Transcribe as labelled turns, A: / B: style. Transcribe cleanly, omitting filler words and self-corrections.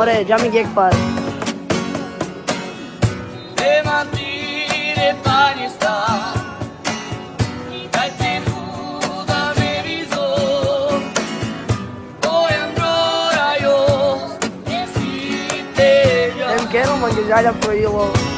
A: More, già mi che fare.
B: Le mattine pani sta, dai tu da meriso, poi ancora io, e si te
A: Hem che non mangio già la pro io.